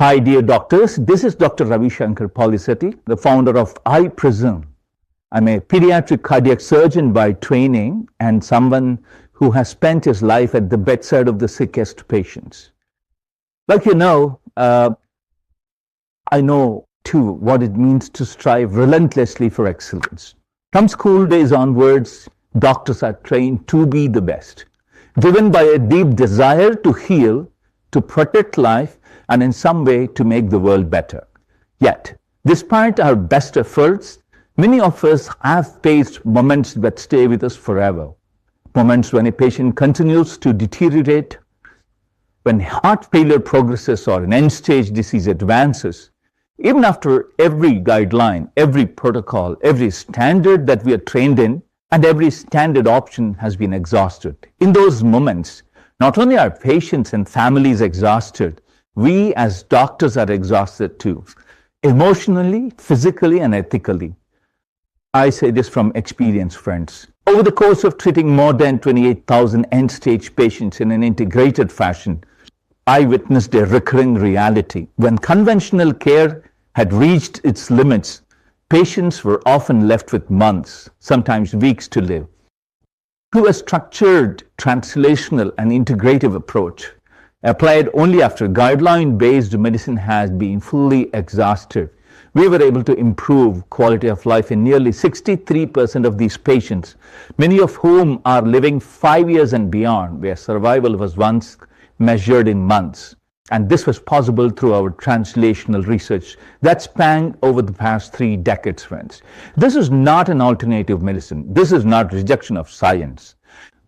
Hi, dear doctors. This is Dr. Ravi Shankar Poliseti, the founder of I-PRISM. I'm a pediatric cardiac surgeon by training and someone who has spent his life at the bedside of the sickest patients. Like you know, I know too what it means to strive relentlessly for excellence. From school days onwards, doctors are trained to be the best, driven by a deep desire to heal, to protect life, and in some way to make the world better. Yet, despite our best efforts, many of us have faced moments that stay with us forever. Moments when a patient continues to deteriorate, when heart failure progresses or an end-stage disease advances. Even after every guideline, every protocol, every standard that we are trained in, and every standard option has been exhausted. In those moments, not only are patients and families exhausted, we as doctors are exhausted too, emotionally, physically, and ethically. I say this from experience, friends. Over the course of treating more than 28,000 end-stage patients in an integrated fashion, I witnessed a recurring reality. When conventional care had reached its limits, patients were often left with months, sometimes weeks to live. Through a structured, translational, and integrative approach, applied only after guideline-based medicine has been fully exhausted, we were able to improve quality of life in nearly 63% of these patients, many of whom are living 5 years and beyond, where survival was once measured in months. And this was possible through our translational research that spanned over the past 3 decades, friends. This is not an alternative medicine. This is not rejection of science.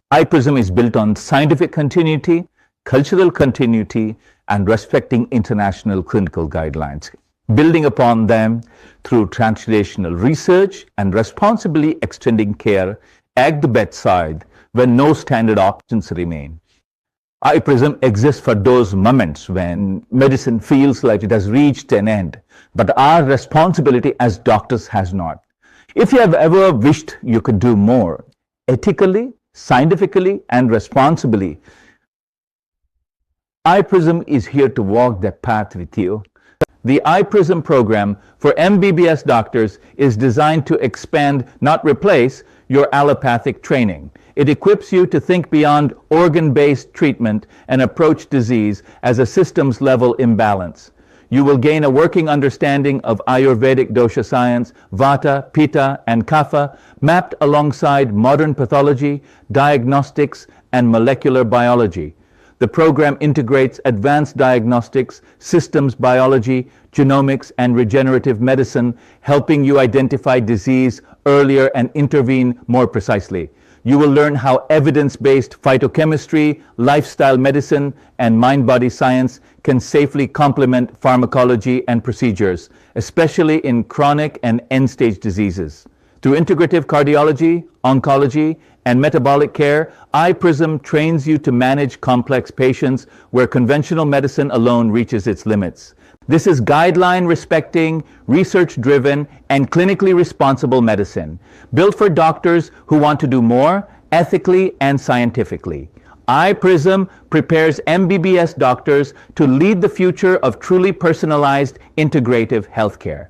I-PRISM is built on scientific continuity, cultural continuity, and respecting international clinical guidelines, building upon them through translational research and responsibly extending care at the bedside when no standard options remain. I-PRISM exists for those moments when medicine feels like it has reached an end, but our responsibility as doctors has not. If you have ever wished you could do more, ethically, scientifically, and responsibly, I-PRISM is here to walk that path with you. The I-PRISM program for MBBS doctors is designed to expand, not replace, your allopathic training. It equips you to think beyond organ-based treatment and approach disease as a systems-level imbalance. You will gain a working understanding of Ayurvedic dosha science, Vata, Pitta, and Kapha, mapped alongside modern pathology, diagnostics, and molecular biology. The program integrates advanced diagnostics, systems biology, genomics, and regenerative medicine, helping you identify disease earlier and intervene more precisely. You will learn how evidence-based phytochemistry, lifestyle medicine, and mind-body science can safely complement pharmacology and procedures, especially in chronic and end-stage diseases. Through integrative cardiology, oncology, and metabolic care, I-PRISM trains you to manage complex patients where conventional medicine alone reaches its limits. This is guideline-respecting, research-driven, and clinically responsible medicine, built for doctors who want to do more ethically and scientifically. I-PRISM prepares MBBS doctors to lead the future of truly personalized integrative healthcare.